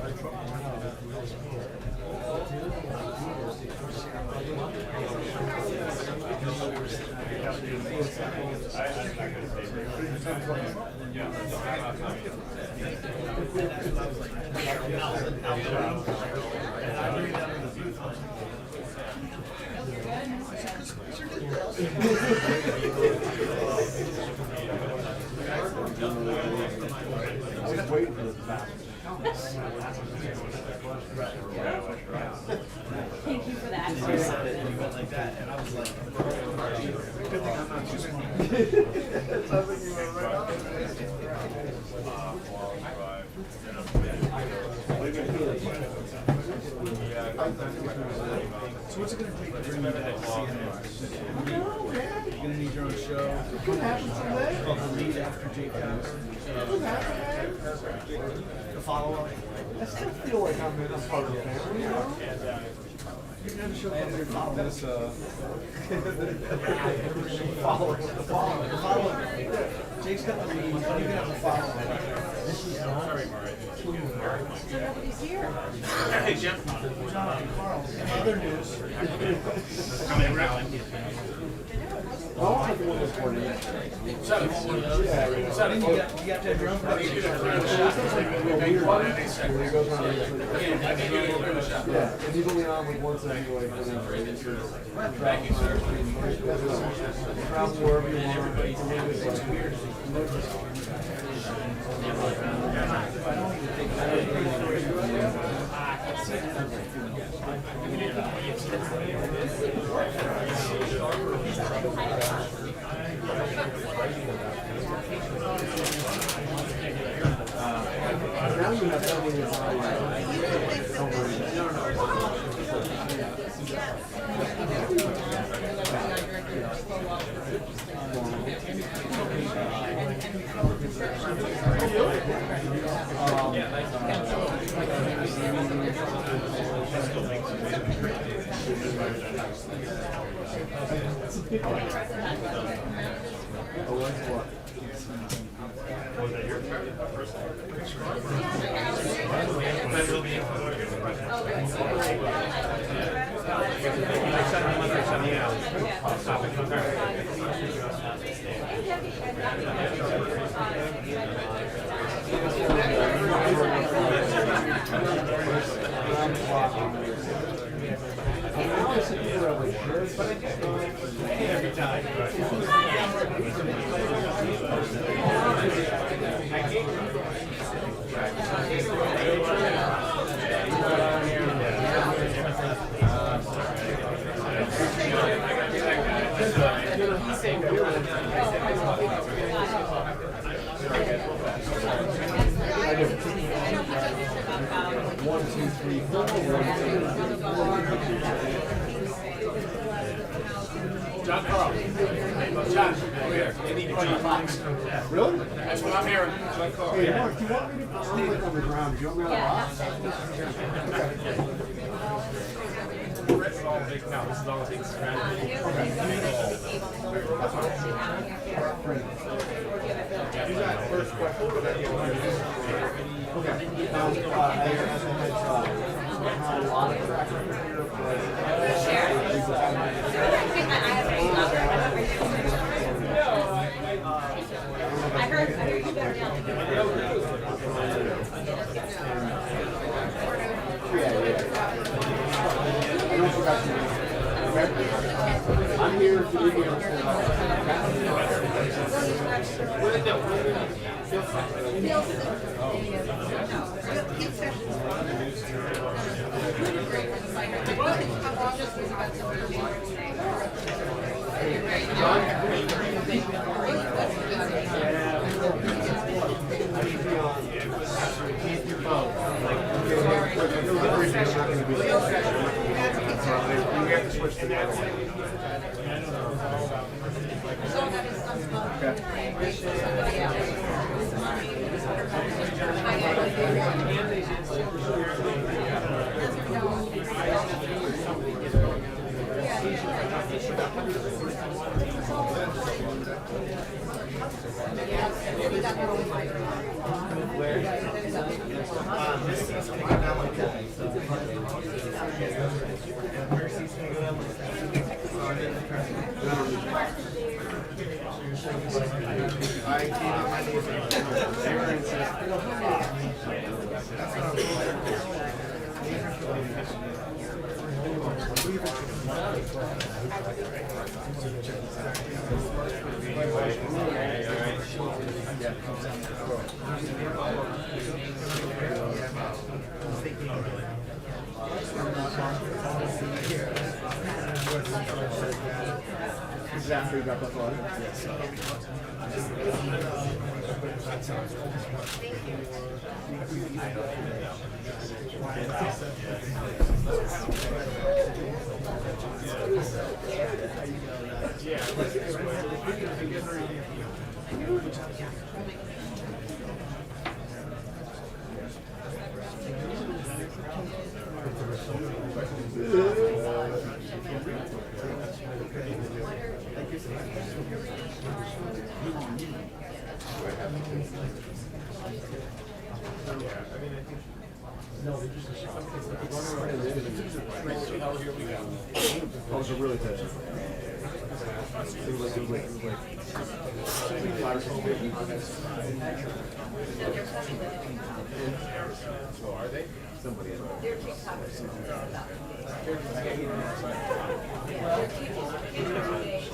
I was waiting for the back. Thank you for that. You went like that, and I was like, good thing I'm not too smart. It sounds like you were right on it. So what's it going to take to bring you back to CNN? You're going to need your own show. It could happen someday. Called The Lead After Jake Thompson. It could happen, man. The follow-up. I still feel like I'm in a part of the family, you know? You can have a show called The Follow-up. This, The follow-up. Jake's got the lead, you can have the follow-up. So nobody's here. Hey, Jim. Carl, in other news, Coming around. oh, I think it's 40. Yeah, I think you have to have your own production. When he goes around, yeah, and he's only on like once every like whenever. Thank you, sir. Travel wherever you want. It's weird. Now you have something that's Every time. I do. 1, 2, 3, 4. 1, 2. John Carl. John, over here. They need to join the box. Really? That's what I'm hearing. John Carl. Hey, Mark, do you want me to stay like on the ground? Do you want me on the box? This is all big now. This is all big strategy. You got first question. Okay. Now, as I had a lot of traction here, I heard you better down. I don't forget you. I'm here to do we have to switch to the other one. This is Is that after you got the phone? Those are really touchy. It was like so are they? Somebody in there.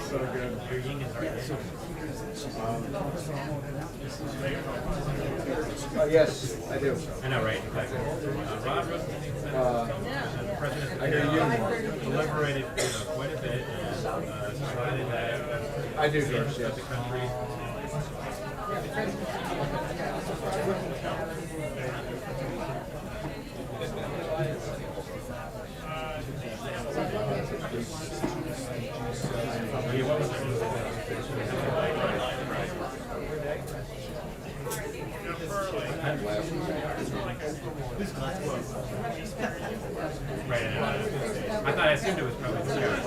So good. Yes, I do. I know, right? Exactly. Rod Rosenstein, president, I hear you. deliberated quite a bit and decided that I do, the George, interest yes. of the country. Right, I thought I assumed it was probably serious.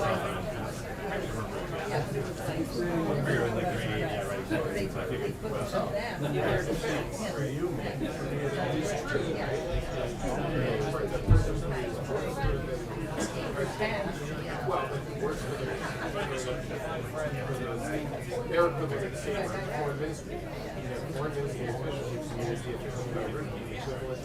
I figured it was like 380, yeah, right, exactly. So I figured, They're equivalent to the same foreign ministry. Foreign ministry officials use the official number, the equivalent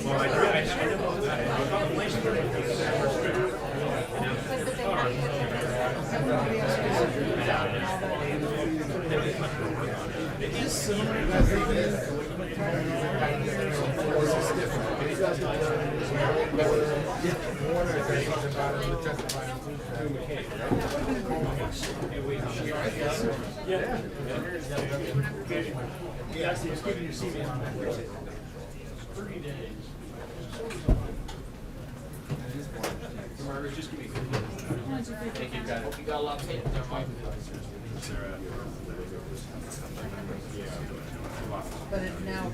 well, I know contemplation Yeah, so just giving your CV on that. 30 days. just give me Thank you, guys. Hope you got a lot of tape. But it now.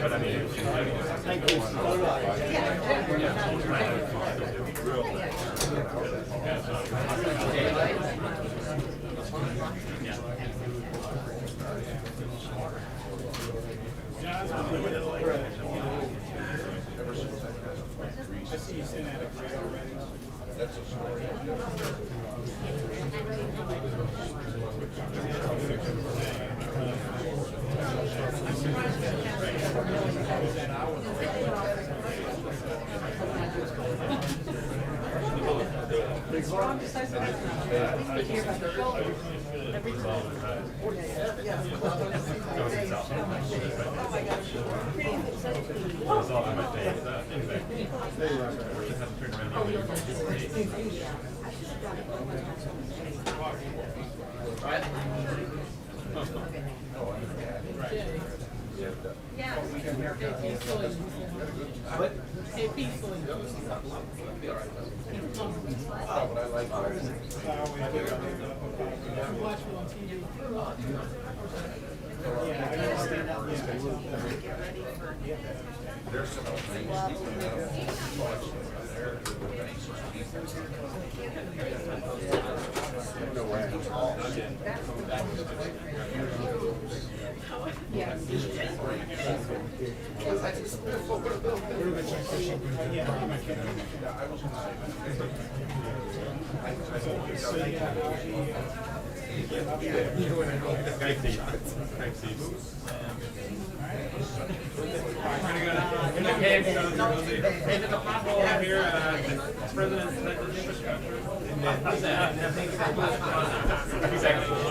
But I mean, thank you. I see you sent out a grade already. That's a story. But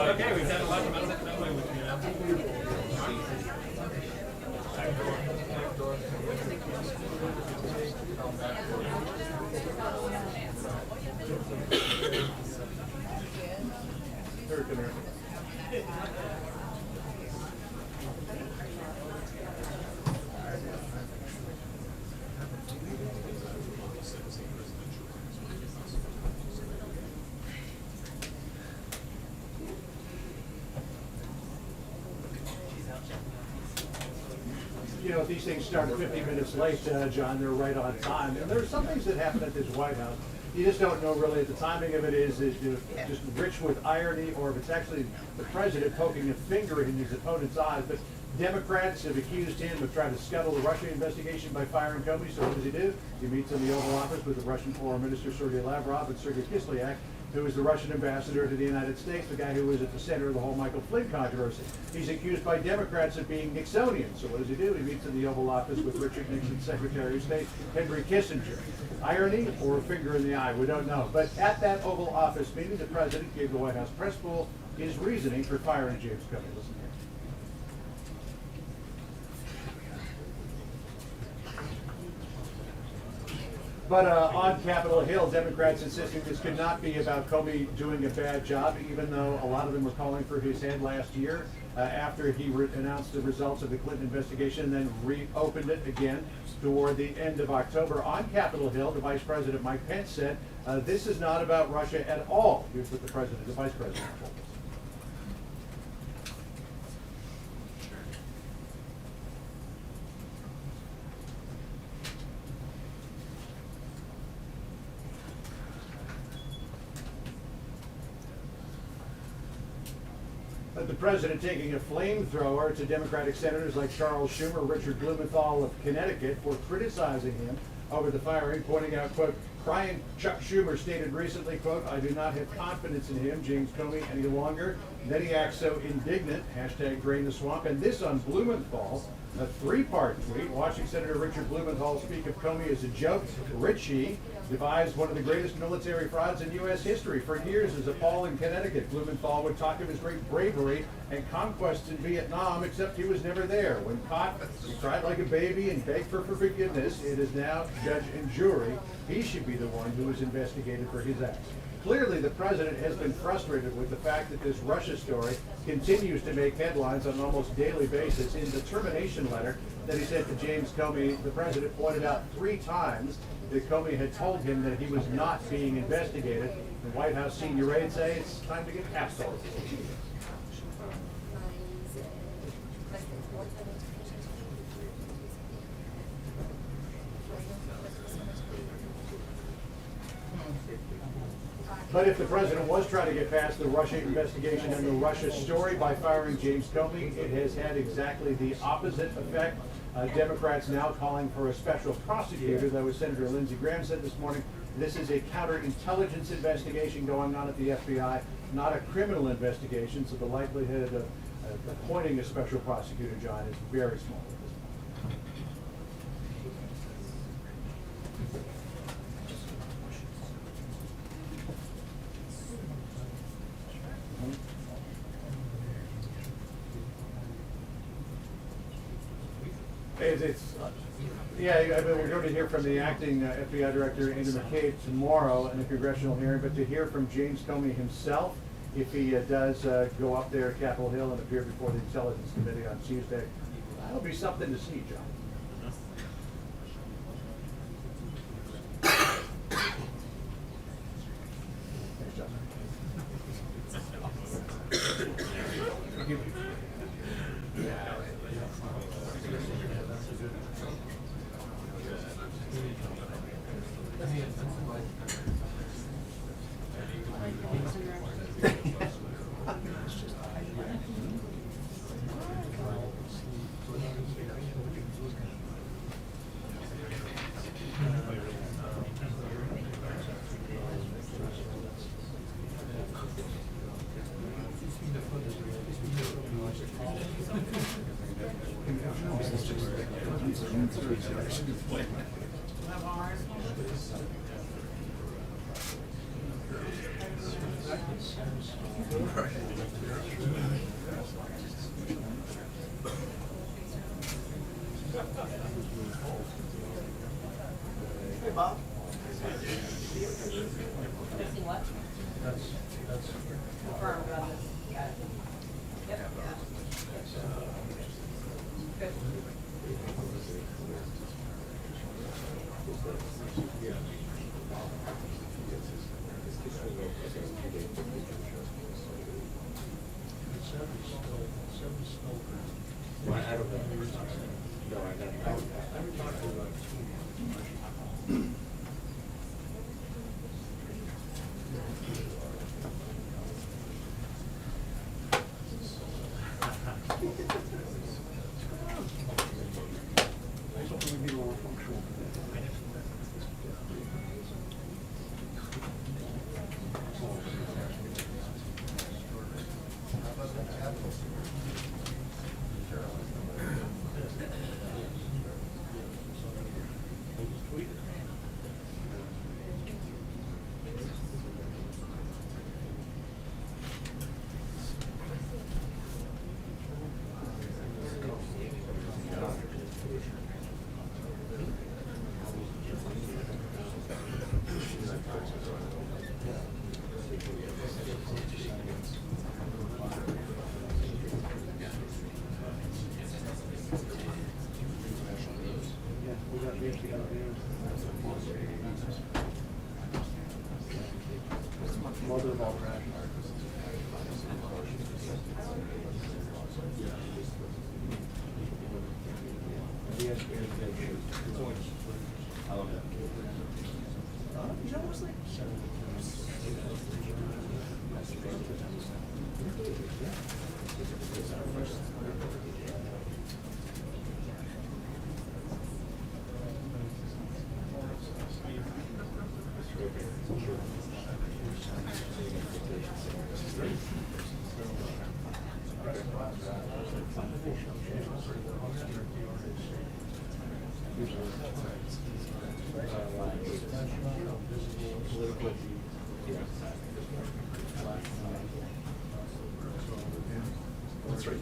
Okay, we've had a lot of minutes that way with you now. you know, these things start 50 minutes late, John, they're right on time. And there are some things that happen at this White House. You just don't know really if the timing of it is just rich with irony or if it's actually the president poking a finger in his opponent's eyes. But Democrats have accused him of trying to scuttle the Russia investigation by firing Comey. So what does he do? He meets in the Oval Office with the Russian Foreign Minister Sergei Lavrov and Sergei Kislyak, who is the Russian ambassador to the United States, the guy who was at the center of the whole Michael Flynn controversy. He's accused by Democrats of being Nixonian. So what does he do? He meets in the Oval Office with Richard Nixon's Secretary of State, Henry Kissinger. Irony or a finger in the eye? We don't know. But at that Oval Office meeting, the president gave the White House press pool his reasoning for firing James Comey. Listen here. But on Capitol Hill, Democrats insisting this could not be about Comey doing a bad job, even though a lot of them were calling for his head last year after he announced the results of the Clinton investigation and then reopened it again toward the end of October. On Capitol Hill, the Vice President Mike Pence said, this is not about Russia at all. Here's what the Vice President told us. The president taking a flamethrower to Democratic senators like Charles Schumer, Richard Blumenthal of Connecticut for criticizing him over the firing, pointing out, quote, crying Chuck Schumer stated recently, quote, I do not have confidence in him, James Comey, any longer. Then he acts so indignant, hashtag drain the swamp. And this on Blumenthal, a three-part tweet, watching Senator Richard Blumenthal speak of Comey as a joke. Richie devised one of the greatest military frauds in U.S. history. For years, as a Paul in Connecticut, Blumenthal would talk of his great bravery and conquests in Vietnam, except he was never there. When caught, he cried like a baby and begged for forgiveness. It is now judge and jury. He should be the one who is investigated for his acts. Clearly, the president has been frustrated with the fact that this Russia story continues to make headlines on an almost daily basis. In the termination letter that he sent to James Comey, the president pointed out 3 times that Comey had told him that he was not being investigated. The White House senior aides say it's time to get absolute. But if the president was trying to get past the Russia investigation and the Russia story by firing James Comey, it has had exactly the opposite effect. Democrats now calling for a special prosecutor, though as Senator Lindsey Graham said this morning, this is a counterintelligence investigation going on at the FBI, not a criminal investigation, so the likelihood of appointing a special prosecutor, John, is very small. We're going to hear from the acting FBI Director Andrew McCabe tomorrow in the congressional hearing, but to hear from James Comey himself if he does go up there Capitol Hill and appear before the Intelligence Committee on Tuesday. That'll be something to see, John. Thanks, John. Hey, Bob. Missing what? Confirmed about this. Got it. Yep. Good. Mother of all trash. I love that. You know, it's like that's right.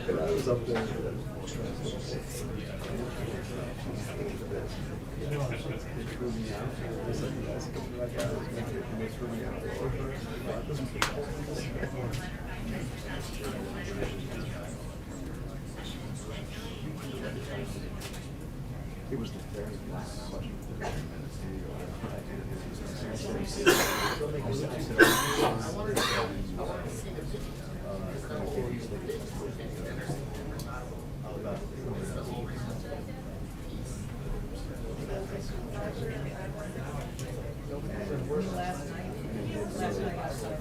I was up there. It was the very last question. Last night I saw it.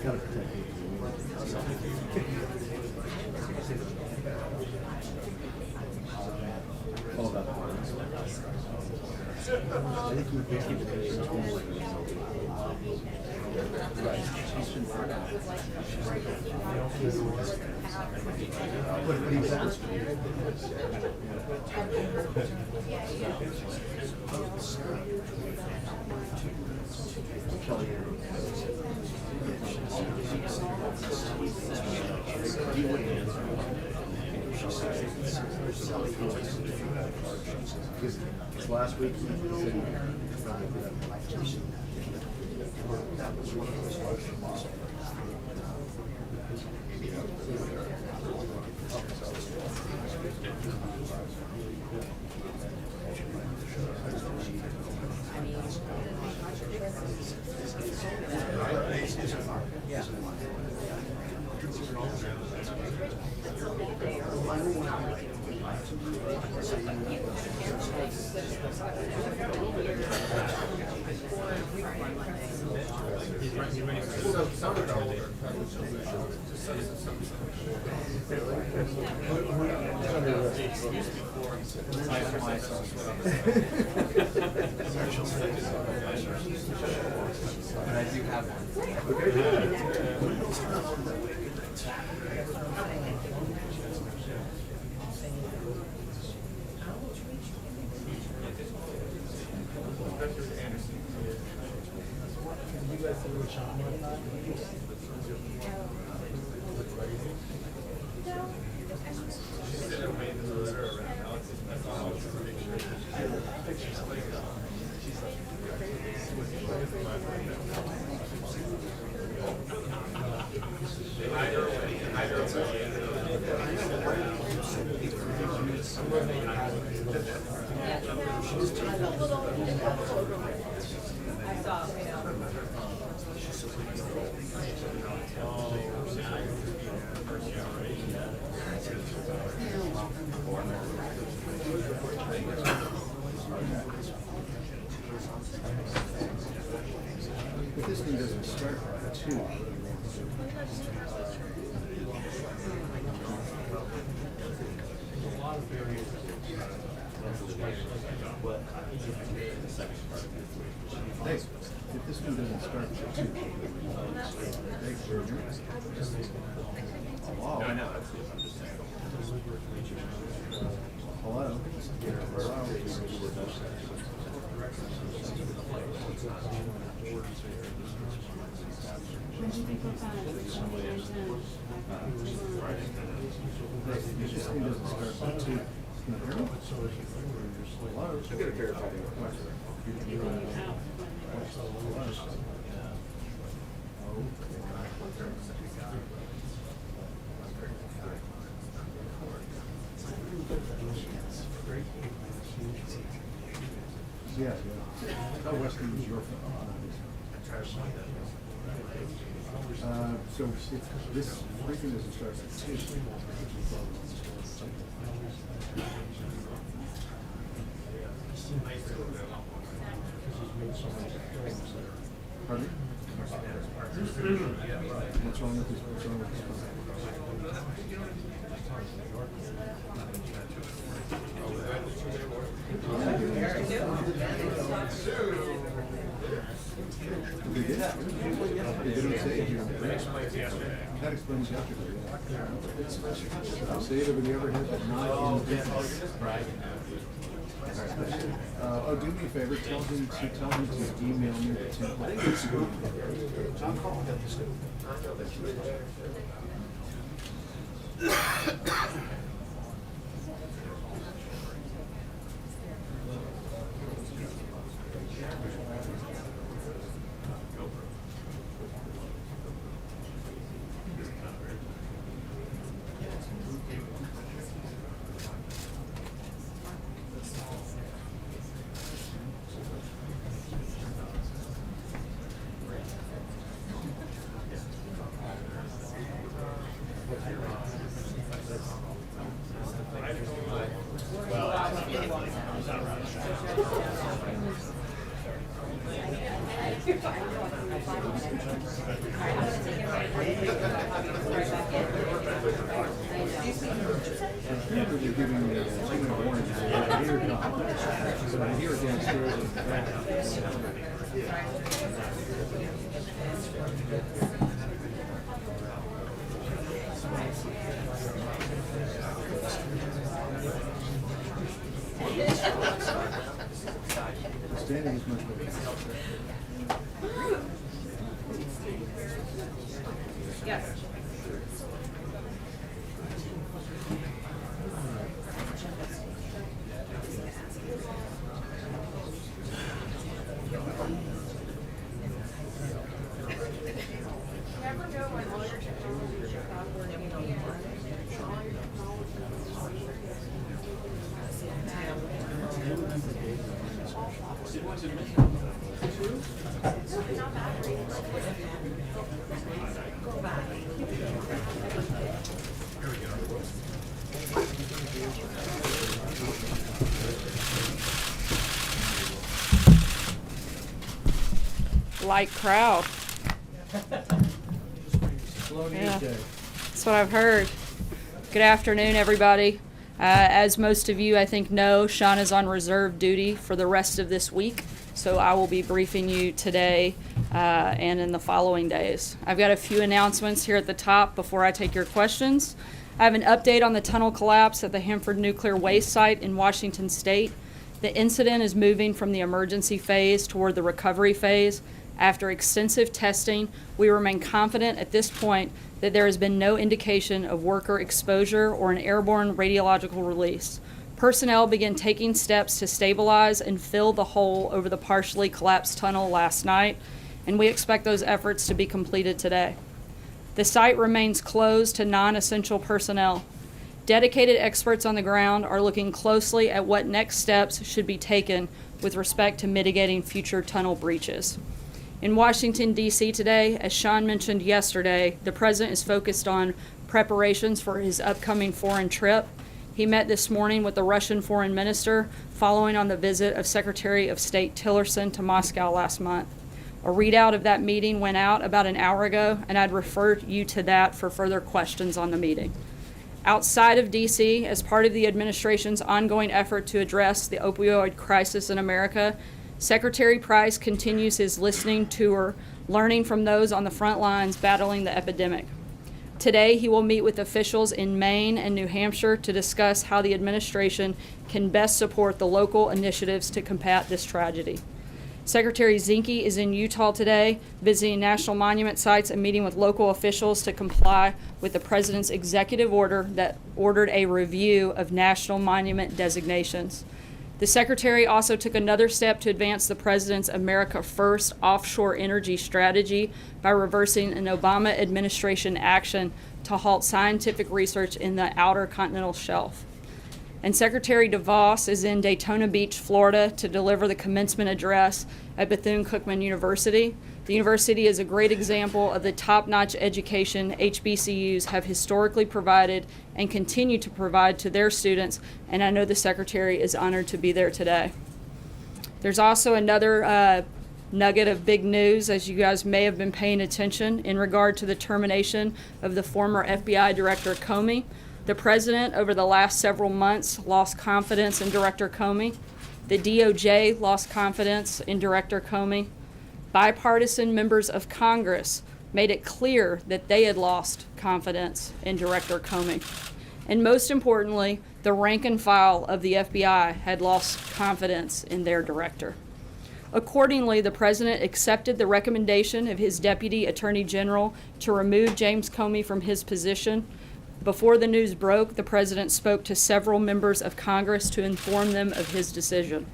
Gotta protect you. All about I think we keep it What he's asked. Kelly. he wouldn't answer. She said, because last week he said, that was one of those questions. And I do have one. I saw, you know. But this thing doesn't start at 2. Hey, if this one doesn't start at 2, thanks, Georgia. Hello. No, I know. I'm just saying. Hello. This thing doesn't start at 2. Can you hear me? Hello. I'm gonna verify the question. Yeah, yeah. Oh, Weston was your phone. So if this briefing doesn't start at 2. Pardon me? What's wrong with this? What's wrong with this phone? They did that. They didn't say it here. That explains yesterday. I'll say it if you ever had that not in business. Right. Oh, do me a favor, tell him to email me the template. They're giving me a warning. So I hear it downstairs. Standing is much better. Yes. Light crowd. Slow news Yeah. day. That's what I've heard. Good afternoon, everybody. As most of you, I think, know, Sean is on reserve duty for the rest of this week, so I will be briefing you today and in the following days. I've got a few announcements here at the top before I take your questions. I have an update on the tunnel collapse at the Hanford Nuclear Waste Site in Washington State. The incident is moving from the emergency phase toward the recovery phase. After extensive testing, we remain confident at this point that there has been no indication of worker exposure or an airborne radiological release. Personnel began taking steps to stabilize and fill the hole over the partially collapsed tunnel last night, and we expect those efforts to be completed today. The site remains closed to non-essential personnel. Dedicated experts on the ground are looking closely at what next steps should be taken with respect to mitigating future tunnel breaches. In Washington, D.C. today, as Sean mentioned yesterday, the president is focused on preparations for his upcoming foreign trip. He met this morning with the Russian foreign minister following on the visit of Secretary of State Tillerson to Moscow last month. A readout of that meeting went out about an hour ago, and I'd refer you to that for further questions on the meeting. Outside of D.C., as part of the administration's ongoing effort to address the opioid crisis in America, Secretary Price continues his listening tour, learning from those on the front lines battling the epidemic. Today, he will meet with officials in Maine and New Hampshire to discuss how the administration can best support the local initiatives to combat this tragedy. Secretary Zinke is in Utah today, visiting national monument sites and meeting with local officials to comply with the president's executive order that ordered a review of national monument designations. The secretary also took another step to advance the president's America First offshore energy strategy by reversing an Obama administration action to halt scientific research in the outer continental shelf. And Secretary DeVos is in Daytona Beach, Florida, to deliver the commencement address at Bethune-Cookman University. The university is a great example of the top-notch education HBCUs have historically provided and continue to provide to their students, and I know the Secretary is honored to be there today. There's also another nugget of big news, as you guys may have been paying attention, in regard to the termination of the former FBI Director Comey. The president, over the last several months, lost confidence in Director Comey. The DOJ lost confidence in Director Comey. Bipartisan members of Congress made it clear that they had lost confidence in Director Comey. And most importantly, the rank and file of the FBI had lost confidence in their director. Accordingly, the president accepted the recommendation of his Deputy Attorney General to remove James Comey from his position. Before the news broke, the president spoke to several members of Congress to inform them of his decision.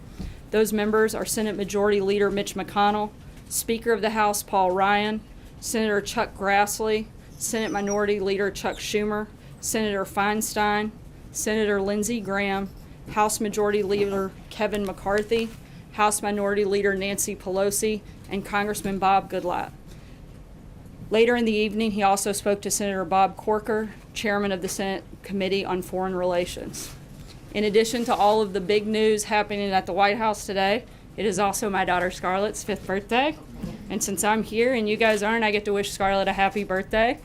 Those members are Senate Majority Leader Mitch McConnell, Speaker of the House Paul Ryan, Senator Chuck Grassley, Senate Minority Leader Chuck Schumer, Senator Feinstein, Senator Lindsey Graham, House Majority Leader Kevin McCarthy, House Minority Leader Nancy Pelosi, and Congressman Bob Goodlatte. Later in the evening, he also spoke to Senator Bob Corker, Chairman of the Senate Committee on Foreign Relations. In addition to all of the big news happening at the White House today, it is also my daughter Scarlett's 5th birthday. And since I'm here and you guys aren't, I get to wish Scarlett a happy birthday.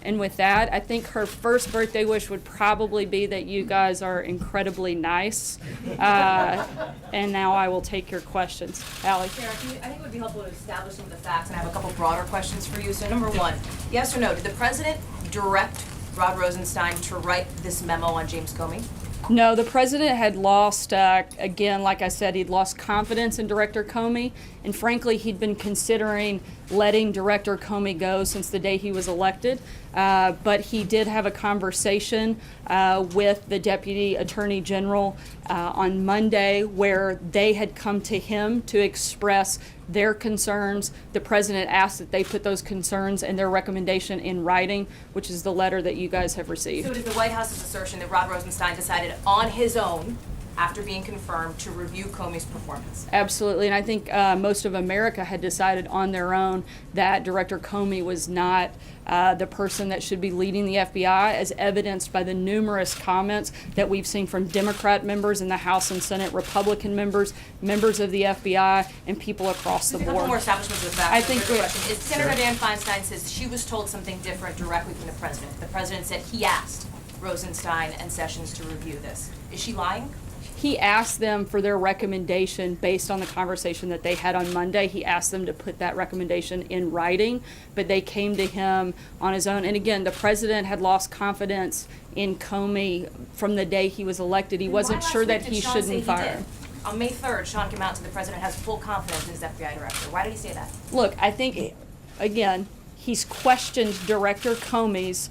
And with that, I think her first birthday wish would probably be that you guys are incredibly nice. And now I will take your questions. Allie. Chair, I think it would be helpful to establish some of the facts, and I have a couple broader questions for you. So number one, yes or no, did the president direct Rod Rosenstein to write this memo on James Comey? No, the president had lost, again, like I said, he'd lost confidence in Director Comey, and frankly, he'd been considering letting Director Comey go since the day he was elected. But he did have a conversation with the Deputy Attorney General on Monday where they had come to him to express their concerns. The president asked that they put those concerns and their recommendation in writing, which is the letter that you guys have received. So it is the White House's assertion that Rod Rosenstein decided on his own after being confirmed to review Comey's performance? Absolutely, and I think most of America had decided on their own that Director Comey was not the person that should be leading the FBI, as evidenced by the numerous comments that we've seen from Democrat members in the House and Senate, Republican members, members of the FBI, and people across the There's a couple more board. establishments of the facts. I think Third we- question is Senator Dan Feinstein says she was told something different directly from the president. The president said he asked Rosenstein and Sessions to review this. Is she lying? He asked them for their recommendation based on the conversation that they had on Monday. He asked them to put that recommendation in writing, but they came to him on his own. And again, the president had lost confidence in Comey from the day he was elected. He wasn't sure that he shouldn't fire him. On May 3rd, Sean came out and said the president has full confidence in his FBI director. Why did he say that? Look, I think, again, he's questioned Director Comey's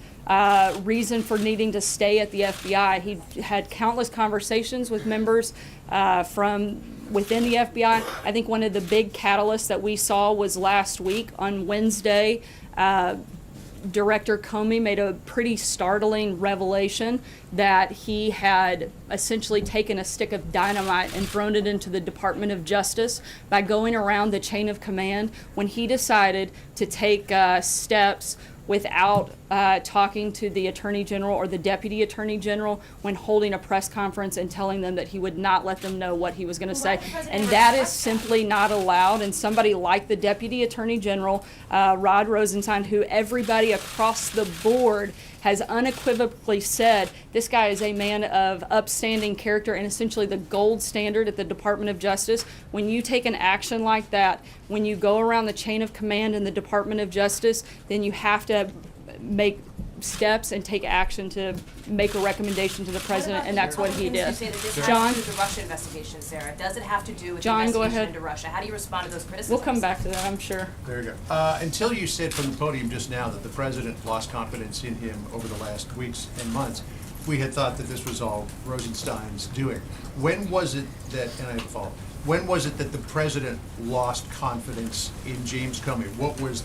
reason for needing to stay at the FBI. He had countless conversations with members from within the FBI. I think one of the big catalysts that we saw was last week on Wednesday. Director Comey made a pretty startling revelation that he had essentially taken a stick of dynamite and thrown it into the Department of Justice by going around the chain of command when he decided to take steps without talking to the Attorney General or the Deputy Attorney General when holding a press conference and telling them that he would not let them know what he was going to say. And that is simply not allowed. And somebody like the Deputy Attorney General, Rod Rosenstein, who everybody across the board has unequivocally said this guy is a man of upstanding character and essentially the gold standard at the Department of Justice. When you take an action like that, when you go around the chain of command in the Department of Justice, then you have to make steps and take action to make a recommendation to the president, and that's what he did. You say that this John? has to do with the Russia investigation, Sarah. Does it have to do with John, the go investigation ahead. into Russia? How do you respond to those criticisms? We'll come back to that, I'm sure. There you go. Until you said from the podium just now that the president lost confidence in him over the last weeks and months, we had thought that this was all Rosenstein's doing. When was it that, and I have a follow-up, when was it that the president lost confidence in James Comey? What was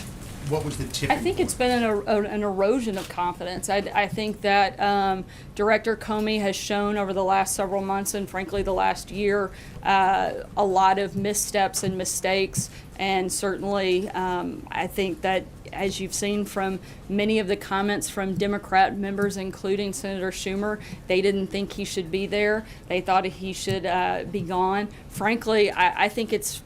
the tipping I think point? it's been an erosion of confidence. I think that Director Comey has shown over the last several months and frankly the last year a lot of missteps and mistakes. And certainly I think that, as you've seen from many of the comments from Democrat members, including Senator Schumer, they didn't think he should be there. They thought he should be gone. Frankly, I think it's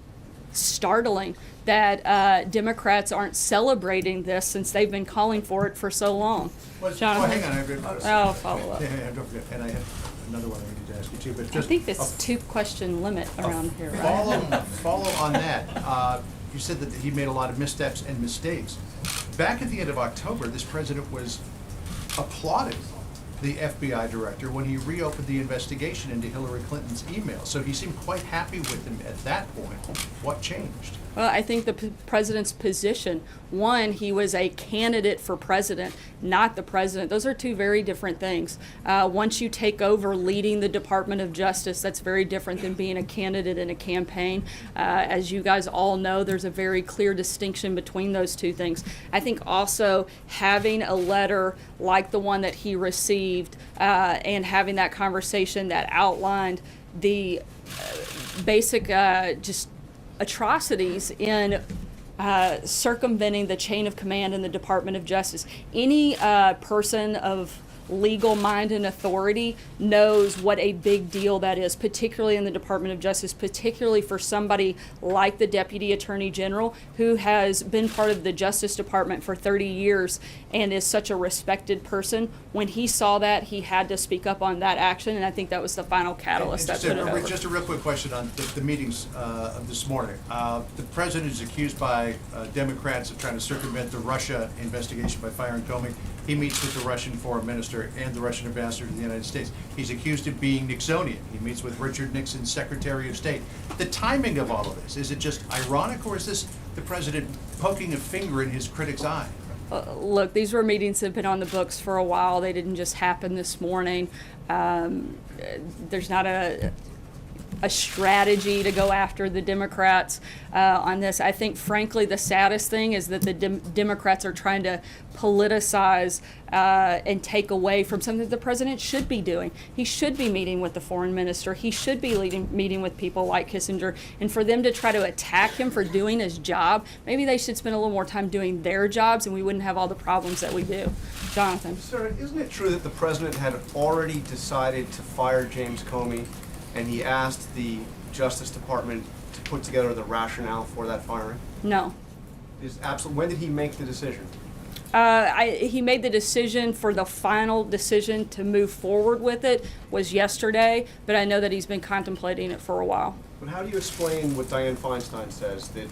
startling that Democrats aren't celebrating this since they've been calling for it for so long. Well, Jonathan? hang on, I've got Oh, follow up. Yeah, don't forget, and I have another one I need to ask you too, but I just think this two-question limit around here, right? follow on that. You said that he made a lot of missteps and mistakes. Back at the end of October, this president was applauding the FBI director when he reopened the investigation into Hillary Clinton's email. So he seemed quite happy with him at that point. What changed? Well, I think the president's position, one, he was a candidate for president, not the president. Those are two very different things. Once you take over leading the Department of Justice, that's very different than being a candidate in a campaign. As you guys all know, there's a very clear distinction between those two things. I think also having a letter like the one that he received and having that conversation that outlined the basic just atrocities in circumventing the chain of command in the Department of Justice. Any person of legal mind and authority knows what a big deal that is, particularly in the Department of Justice, particularly for somebody like the Deputy Attorney General, who has been part of the Justice Department for 30 years and is such a respected person. When he saw that, he had to speak up on that action, and I think that was the final catalyst that put it over. Just a real quick question on the meetings of this morning. The president is accused by Democrats of trying to circumvent the Russia investigation by firing Comey. He meets with the Russian foreign minister and the Russian ambassador to the United States. He's accused of being Nixonian. He meets with Richard Nixon's Secretary of State. The timing of all of this, is it just ironic, or is this the president poking a finger in his critic's eye? Look, these were meetings that have been on the books for a while. They didn't just happen this morning. There's not a strategy to go after the Democrats on this. I think, frankly, the saddest thing is that the Democrats are trying to politicize and take away from something that the president should be doing. He should be meeting with the foreign minister. He should be meeting with people like Kissinger. And for them to try to attack him for doing his job, maybe they should spend a little more time doing their jobs and we wouldn't have all the problems that we do. Jonathan. Sir, isn't it true that the president had already decided to fire James Comey, and he asked the Justice Department to put together the rationale for that firing? No. When did he make the decision? He made the decision for the final decision to move forward with it was yesterday, but I know that he's been contemplating it for a while. But how do you explain what Dianne Feinstein says, that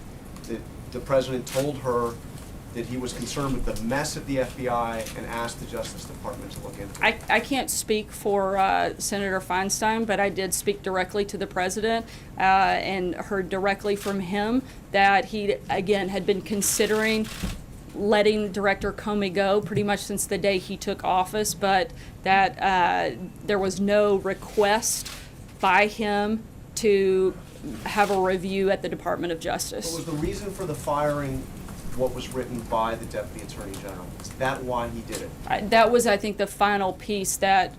the president told her that he was concerned with the mess at the FBI and asked the Justice Department to look into it? I can't speak for Senator Feinstein, but I did speak directly to the president and heard directly from him that he, again, had been considering letting Director Comey go pretty much since the day he took office, but that there was no request by him to have a review at the Department of Justice. What was the reason for the firing what was written by the Deputy Attorney General? Is that why he did it? That was, I think, the final piece that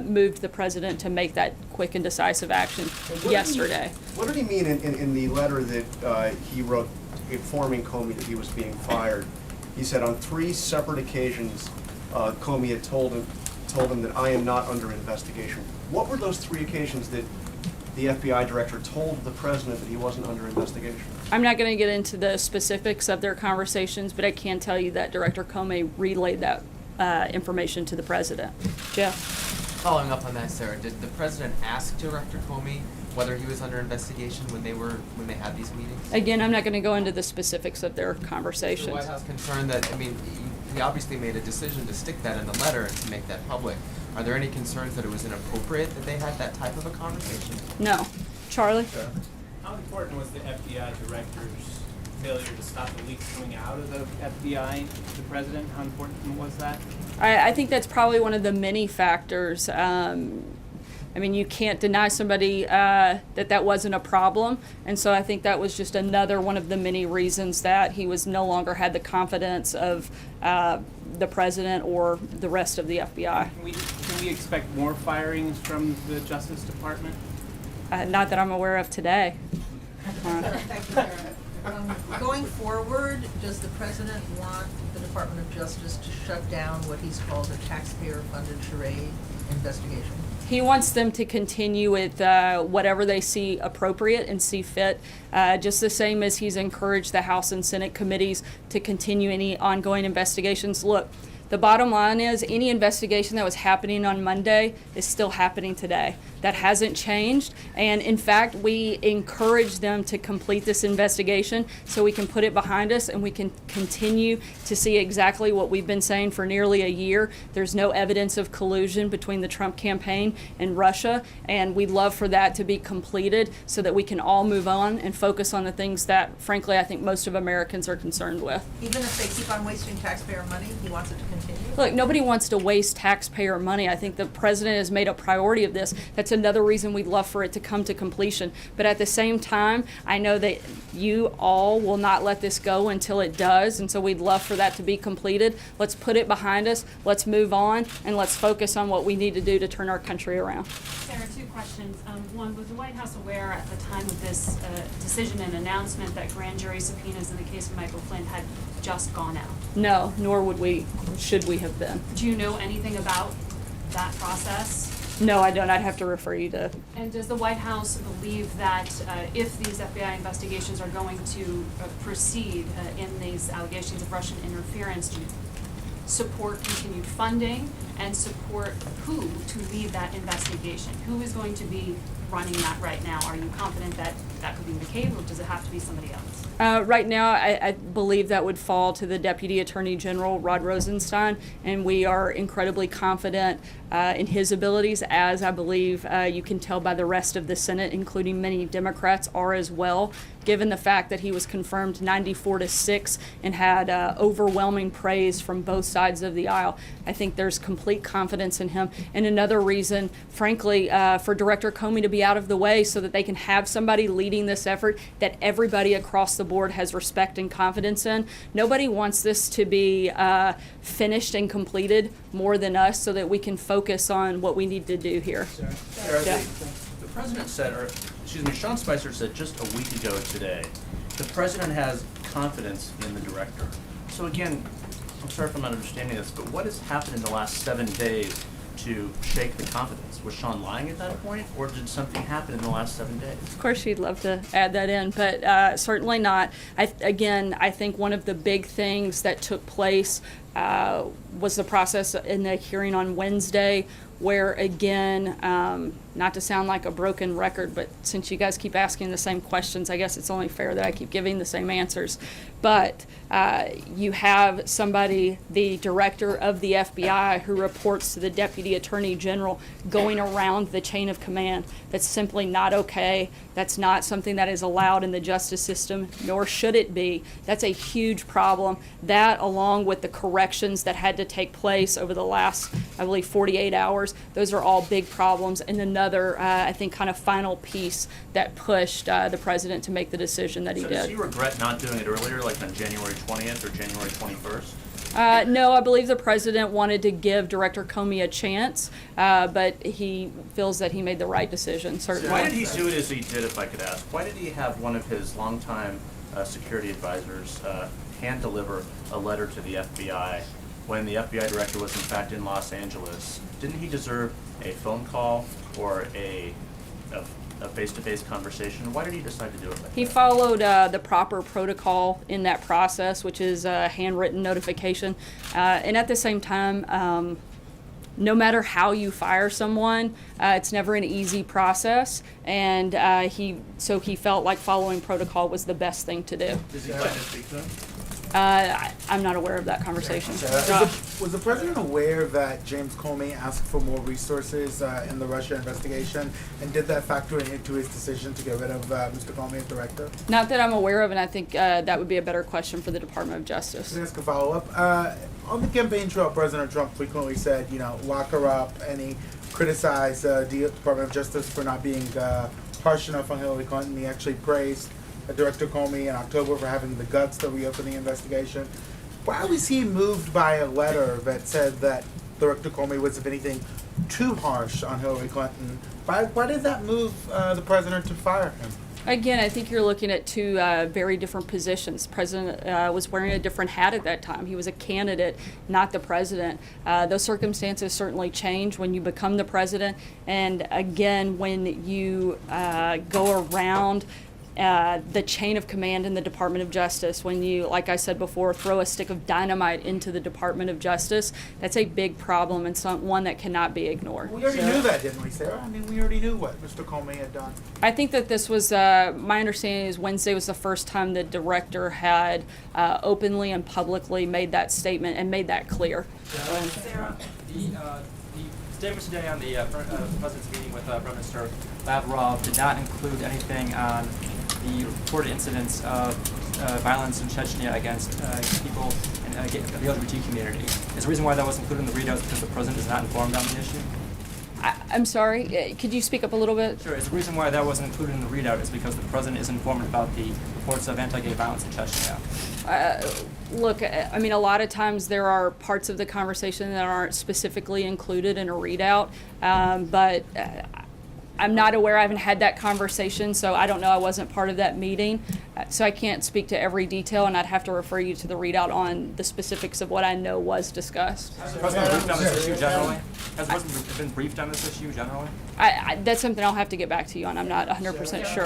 moved the president to make that quick and decisive action yesterday. What did he mean in the letter that he wrote informing Comey that he was being fired? He said on 3 separate occasions, Comey had told him that I am not under investigation. What were those 3 occasions that the FBI director told the president that he wasn't under investigation? I'm not going to get into the specifics of their conversations, but I can tell you that Director Comey relayed that information to the president. Jeff? Following up on that, Sarah, did the president ask Director Comey whether he was under investigation when they had these meetings? Again, I'm not going to go into the specifics of their Is conversations. the White House concerned that, I mean, he obviously made a decision to stick that in the letter and to make that public. Are there any concerns that it was inappropriate that they had that type of a conversation? No. Charlie? How important was the FBI director's failure to stop the leaks coming out of the FBI to the president? How important was that? I think that's probably one of the many factors. I mean, you can't deny somebody that wasn't a problem. And so I think that was just another one of the many reasons that he was no longer had the confidence of the president or the rest of the FBI. Can we expect more firings from the Justice Department? Not that I'm aware of today. Thank you, Sarah. Going forward, does the president want the Department of Justice to shut down what he's called a taxpayer-funded charade investigation? He wants them to continue with whatever they see appropriate and see fit, just the same as he's encouraged the House and Senate committees to continue any ongoing investigations. Look, the bottom line is any investigation that was happening on Monday is still happening today. That hasn't changed. And in fact, we encourage them to complete this investigation so we can put it behind us and we can continue to see exactly what we've been saying for nearly a year. There's no evidence of collusion between the Trump campaign and Russia. And we'd love for that to be completed so that we can all move on and focus on the things that, frankly, I think most of Americans are concerned with. Even if they keep on wasting taxpayer money, he wants it to continue? Look, nobody wants to waste taxpayer money. I think the president has made a priority of this. That's another reason we'd love for it to come to completion. But at the same time, I know that you all will not let this go until it does, and so we'd love for that to be completed. Let's put it behind us, let's move on, and let's focus on what we need to do to turn our country around. Sarah, 2 questions. One, was the White House aware at the time of this decision and announcement that grand jury subpoenas in the case of Michael Flynn had just gone out? No, nor should we have been. Do you know anything about that process? No, I don't. I'd have to refer you to. And does the White House believe that if these FBI investigations are going to proceed in these allegations of Russian interference, do you support continued funding and support who to lead that investigation? Who is going to be running that right now? Are you confident that that could be McCabe, or does it have to be somebody else? Right now, I believe that would fall to the Deputy Attorney General, Rod Rosenstein, and we are incredibly confident in his abilities, as I believe you can tell by the rest of the Senate, including many Democrats, are as well, given the fact that he was confirmed 94-6 and had overwhelming praise from both sides of the aisle. I think there's complete confidence in him. And another reason, frankly, for Director Comey to be everybody out of the way so that they can have somebody leading this effort that everybody across the board has respect and confidence in. Nobody wants this to be finished and completed more than us, so that we can focus on what we need to do here. Sarah, Yeah. the president said, or excuse me, Sean Spicer said just a week ago today, the president has confidence in the director. So again, I'm sorry if I'm not understanding this, but what has happened in the last 7 days to shake the confidence? Was Sean lying at that point, or did something happen in the last 7 days? Of course, she'd love to add that in, but certainly not. I think one of the big things that took place was the process in the hearing on Wednesday, where again, not to sound like a broken record, but since you guys keep asking the same questions, I guess it's only fair that I keep giving the same answers. But you have somebody, the director of the FBI, who reports to the Deputy Attorney General, going around the chain of command. That's simply not okay. That's not something that is allowed in the justice system, nor should it be. That's a huge problem. That, along with the corrections that had to take place over the last, I believe, 48 hours, those are all big problems. And another, I think, kind of final piece that pushed the president to make the decision that he did. Does he regret not doing it earlier, like on January 20th or January 21st? No, I believe the president wanted to give Director Comey a chance, but he feels that he made the right decision, certainly. Why did he do it as he did, if I could ask? Why did he have one of his longtime security advisors hand deliver a letter to the FBI when the FBI director was in fact in Los Angeles? Didn't he deserve a phone call or a face-to-face conversation? Why did he decide to do it like He that? followed the proper protocol in that process, which is a handwritten notification. And at the same time, no matter how you fire someone, it's never an easy process. And he felt like following protocol was the best thing to do. Does he plan to speak to him? I'm not aware of that conversation. Was the president aware that James Comey asked for more resources in the Russia investigation, and did that factor into his decision to get rid of Mr. Comey as director? Not that I'm aware of, and I think that would be a better question for the Department of Justice. Can I ask a follow-up? On the campaign trail, President Trump frequently said, lock her up, and he criticized the Department of Justice for not being harsh enough on Hillary Clinton. He actually praised Director Comey in October for having the guts to reopen the investigation. Why was he moved by a letter that said that Director Comey was, if anything, too harsh on Hillary Clinton? Why did that move the president to fire him? Again, I think you're looking at two very different positions. The president was wearing a different hat at that time. He was a candidate, not the president. Those circumstances certainly change when you become the president. And again, when you go around the chain of command in the Department of Justice, when you, like I said before, throw a stick of dynamite into the Department of Justice, that's a big problem and one that cannot be ignored. We already knew that, didn't we, Sarah? I mean, we already knew what Mr. Comey had done. I think that this was, my understanding is Wednesday was the first time the director had openly and publicly made that statement and made that clear. Sarah, the statements today on the President's meeting with Prime Minister Lavrov did not include anything on the reported incidents of violence in Chechnya against people in the LGBT community. Is the reason why that was included in the readouts because the President is not informed on the issue? I'm sorry, could you speak up a little bit? Sure. Is the reason why that wasn't included in the readout is because the President is informed about the reports of anti-gay violence in Chechnya? Look, I mean, a lot of times there are parts of the conversation that aren't specifically included in a readout, but I'm not aware. I haven't had that conversation, so I don't know. I wasn't part of that meeting, so I can't speak to every detail, and I'd have to refer you to the readout on the specifics of what I know was discussed. Has the President briefed on this issue generally? Has the President been briefed on this issue generally? That's something I'll have to get back to you on. I'm not 100% sure.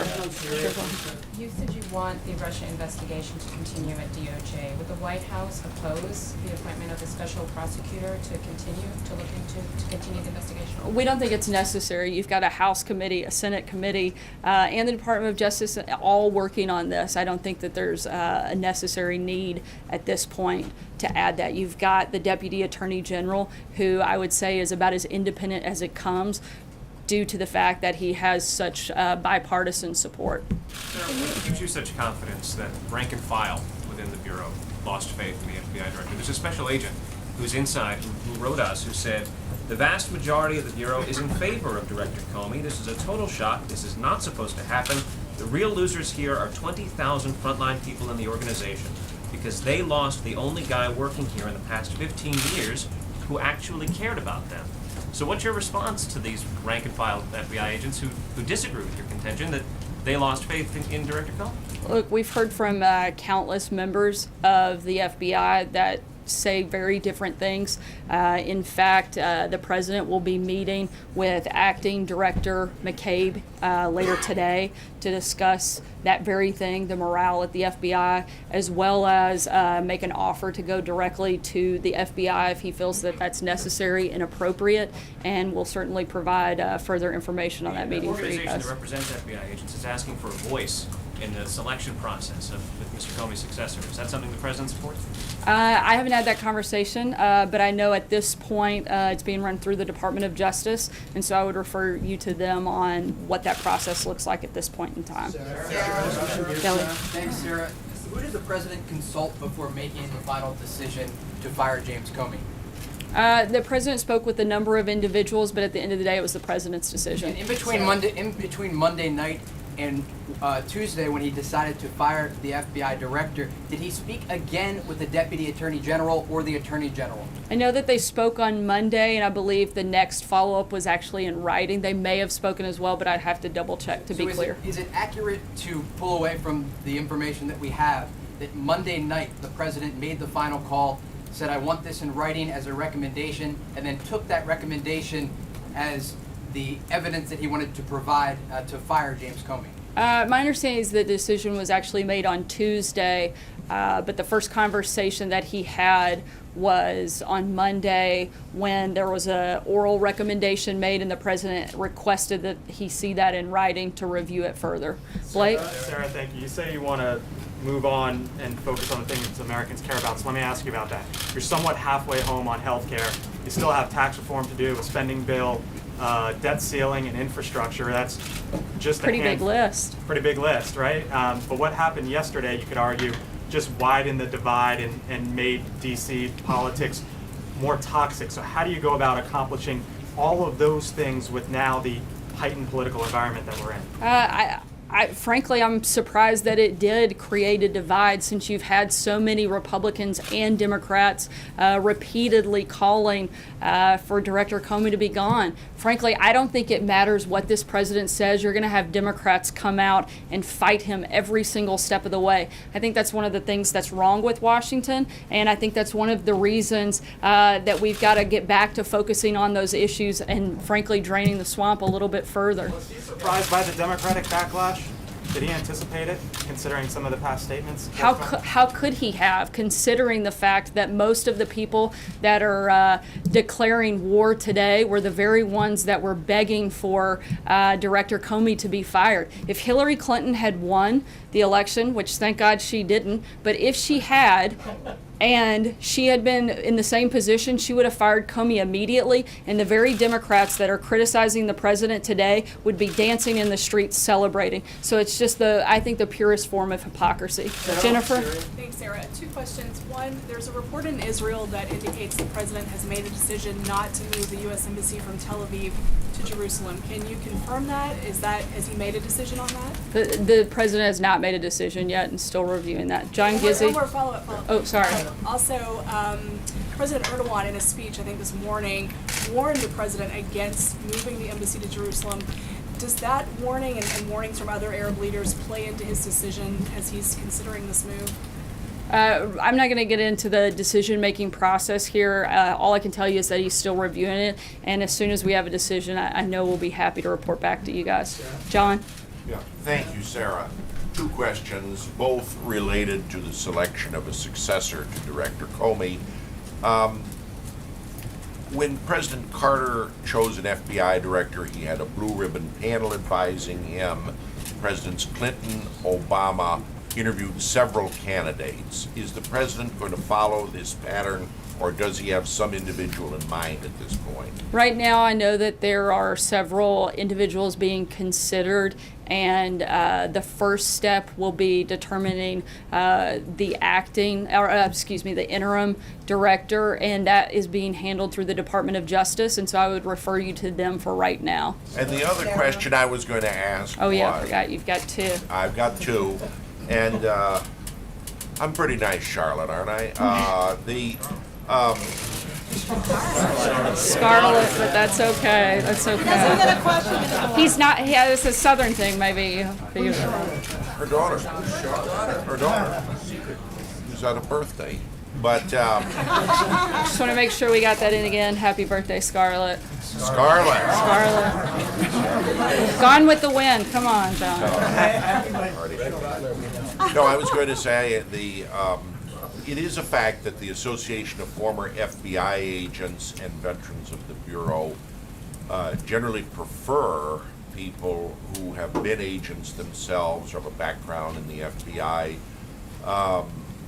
You said you want the Russia investigation to continue at DOJ. Would the White House oppose the appointment of a special prosecutor to continue the investigation? We don't think it's necessary. You've got a House committee, a Senate committee, and the Department of Justice all working on this. I don't think that there's a necessary need at this point to add that. You've got the Deputy Attorney General, who I would say is about as independent as it comes, due to the fact that he has such bipartisan support. Sarah, what gives you such confidence that rank and file within the Bureau lost faith in the FBI director? There's a special agent who's inside, who wrote us, who said, the vast majority of the Bureau is in favor of Director Comey. This is a total shock. This is not supposed to happen. The real losers here are 20,000 frontline people in the organization because they lost the only guy working here in the past 15 years who actually cared about them. So what's your response to these rank-and-file FBI agents who disagree with your contention that they lost faith in Director Comey? Look, we've heard from countless members of the FBI that say very different things. In fact, the president will be meeting with acting director McCabe later today to discuss that very thing, the morale at the FBI, as well as make an offer to go directly to the FBI if he feels that that's necessary and appropriate, and we'll certainly provide further information on that meeting for you organization guys. that represents FBI agents is asking for a voice in the selection process with Mr. Comey's successor. Is that something the president supports? I haven't had that conversation, but I know at this point it's being run through the Department of Justice, and so I would refer you to them on what that process looks like at this point in time. Kelly. Thanks, Sarah. Who did the president consult before making the final decision to fire James Comey? The president spoke with a number of individuals, but at the end of the day, it was the president's decision. And in between Monday night and Tuesday, when he decided to fire the FBI director, did he speak again with the deputy attorney general or the attorney general? I know that they spoke on Monday, and I believe the next follow-up was actually in writing. They may have spoken as well, but I'd have to double-check to be clear. Is it accurate to pull away from the information that we have that Monday night the president made the final call, said, I want this in writing as a recommendation, and then took that recommendation as the evidence that he wanted to provide to fire James Comey? My understanding is the decision was actually made on Tuesday, but the first conversation that he had was on Monday when there was an oral recommendation made and the president requested that he see that in writing to review it further. Blake? Sarah, thank you. You say you want to move on and focus on the things Americans care about, so let me ask you about that. You're somewhat halfway home on health care. You still have tax reform to do, a spending bill, debt ceiling, and infrastructure. That's just Pretty big list. Pretty big list, right? But what happened yesterday, you could argue, just widened the divide and made DC politics more toxic. So how do you go about accomplishing all of those things with now the heightened political environment that we're in? Frankly, I'm surprised that it did create a divide, since you've had so many Republicans and Democrats repeatedly calling for Director Comey to be gone. Frankly, I don't think it matters what this president says. You're going to have Democrats come out and fight him every single step of the way. I think that's one of the things that's wrong with Washington, and I think that's one of the reasons that we've got to get back to focusing on those issues and, frankly, draining the swamp a little bit further. Was he surprised by the Democratic backlash? Did he anticipate it, considering some of the past statements? How could he have, considering the fact that most of the people that are declaring war today were the very ones that were begging for Director Comey to be fired? If Hillary Clinton had won the election, which thank God she didn't, but if she had, and she had been in the same position, she would have fired Comey immediately, and the very Democrats that are criticizing the president today would be dancing in the streets celebrating. So it's just I think the purest form of hypocrisy. Jennifer? Thanks, Sarah. Two questions. One, there's a report in Israel that indicates the president has made a decision not to move the U.S. Embassy from Tel Aviv to Jerusalem. Can you confirm that? Has he made a decision on that? The president has not made a decision yet and still reviewing that. John Gizzi? One more follow-up. Oh, sorry. Also, President Erdogan, in a speech, I think this morning, warned the president against moving the embassy to Jerusalem. Does that warning and warnings from other Arab leaders play into his decision as he's considering this move? I'm not going to get into the decision-making process here. All I can tell you is that he's still reviewing it, and as soon as we have a decision, I know we'll be happy to report back to you guys. John? Yeah, thank you, Sarah. Two questions, both related to the selection of a successor to Director Comey. When President Carter chose an FBI director, he had a blue ribbon panel advising him. Presidents Clinton, Obama interviewed several candidates. Is the president going to follow this pattern, or does he have some individual in mind at this point? Right now, I know that there are several individuals being considered, and the first step will be determining the interim director, and that is being handled through the Department of Justice, and so I would refer you to them for right now. And the other question I was going to ask Oh yeah, I was- forgot, you've got two. I've got two, and I'm pretty nice, Charlotte, aren't I? Scarlet, but that's okay. That's okay. He's not. Yeah, it's a southern thing, maybe. Her daughter. Who's had a birthday. But Just want to make sure we got that in again. Happy birthday, Scarlet. Scarlet. Gone with the Wind. Come on, John. No, I was going to say it is a fact that the Association of Former FBI Agents and Veterans of the Bureau generally prefer people who have been agents themselves or have a background in the FBI.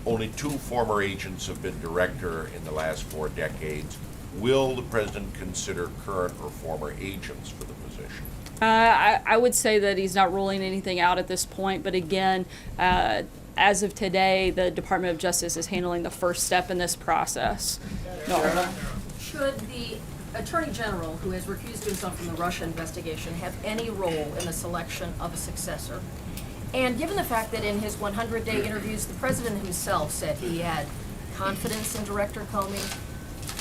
Only 2 former agents have been director in the last 4 decades. Will the president consider current or former agents for the position? I would say that he's not ruling anything out at this point, but again, as of today, the Department of Justice is handling the first step in this process. No. Should the Attorney General, who has recused himself from the Russia investigation, have any role in the selection of a successor? And given the fact that in his 100-day interviews, the president himself said he had confidence in Director Comey,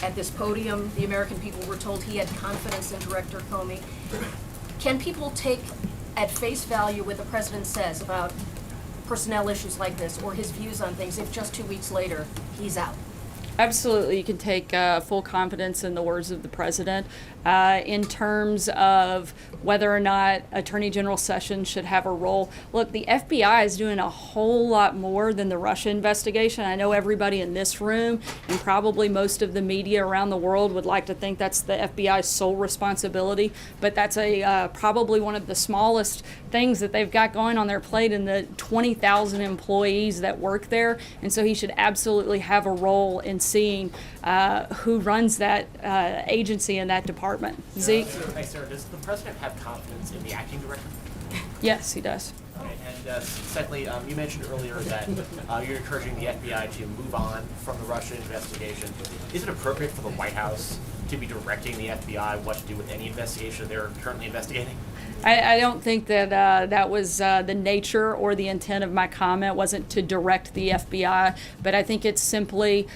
at this podium, the American people were told he had confidence in Director Comey. Can people take at face value what the president says about personnel issues like this, or his views on things, if just 2 weeks later he's out? Absolutely, you can take full confidence in the words of the president. In terms of whether or not Attorney General Sessions should have a role, look, the FBI is doing a whole lot more than the Russia investigation. I know everybody in this room and probably most of the media around the world would like to think that's the FBI's sole responsibility, but that's probably one of the smallest things that they've got going on their plate in the 20,000 employees that work there, and so he should absolutely have a role in seeing who runs that agency and that department. Zeke? Hi, Sarah. Does the president have confidence in the acting director? Yes, he does. Okay, and secondly, you mentioned earlier that you're encouraging the FBI to move on from the Russia investigation. Is it appropriate for the White House to be directing the FBI what to do with any investigation they're currently investigating? I don't think that that was the nature or the intent of my comment. It wasn't to direct the FBI, but I think it's simply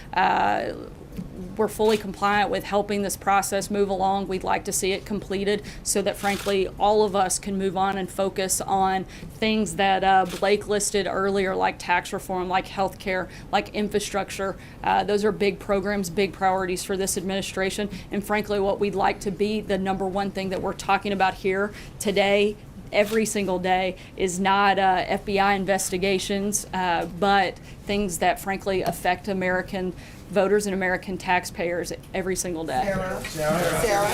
we're fully compliant with helping this process move along. We'd like to see it completed so that, frankly, all of us can move on and focus on things that Blake listed earlier, like tax reform, like healthcare, like infrastructure. Those are big programs, big priorities for this administration, and frankly, what we'd like to be the number one thing that we're talking about here today, every single day, is not FBI investigations, but things that frankly affect American voters and American taxpayers every single day. Sarah.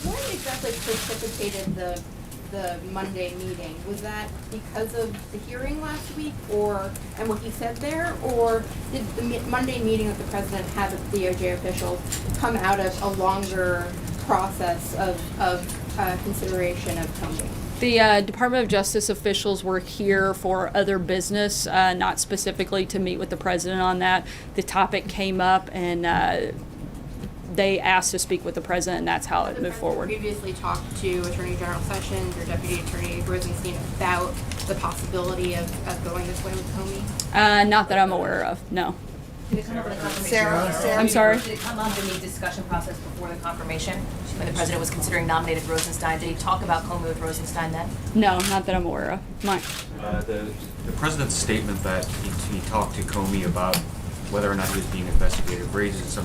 What exactly precipitated the Monday meeting? Was that because of the hearing last week, and what he said there, or did the Monday meeting that the president had with DOJ officials come out of a longer process of consideration of Comey? The Department of Justice officials were here for other business, not specifically to meet with the president on that. The topic came up, and they asked to speak with the president, and that's how it moved forward. Previously talked to Attorney General Sessions or Deputy Attorney Rosenstein about the possibility of going this way with Comey? Not that I'm aware of, no. Did it come up in the confirmation? Sarah, I'm sorry? Did it come up in the discussion process before the confirmation? When the president was considering nominating Rosenstein, did he talk about Comey with Rosenstein then? No, not that I'm aware of. Mike? The president's statement that he talked to Comey about whether or not he was being investigated raises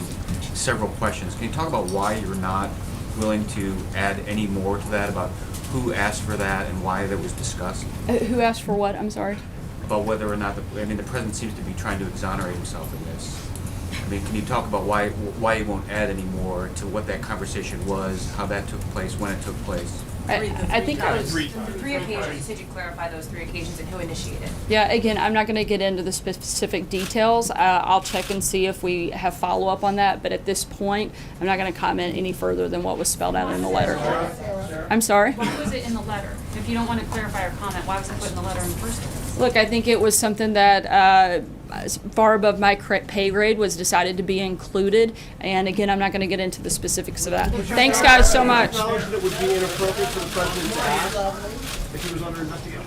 several questions. Can you talk about why you're not willing to add any more to that, about who asked for that and why that was discussed? Who asked for what? I'm sorry. About whether or not the president seems to be trying to exonerate himself in this. I mean, can you talk about why you won't add any more to what that conversation was, how that took place, when it took place? I think that was three occasions. You said you'd clarify those 3 occasions and who initiated. Yeah, again, I'm not going to get into the specific details. I'll check and see if we have follow-up on that, but at this point, I'm not going to comment any further than what was spelled out in the letter. I'm sorry? Why was it in the letter? If you don't want to clarify or comment, why was it put in the letter in the first place? Look, I think it was something that far above my pay grade was decided to be included. And again, I'm not going to get into the specifics of that. Thanks, guys, so much. Acknowledge that it would be inappropriate for the president to ask if he was under investigation.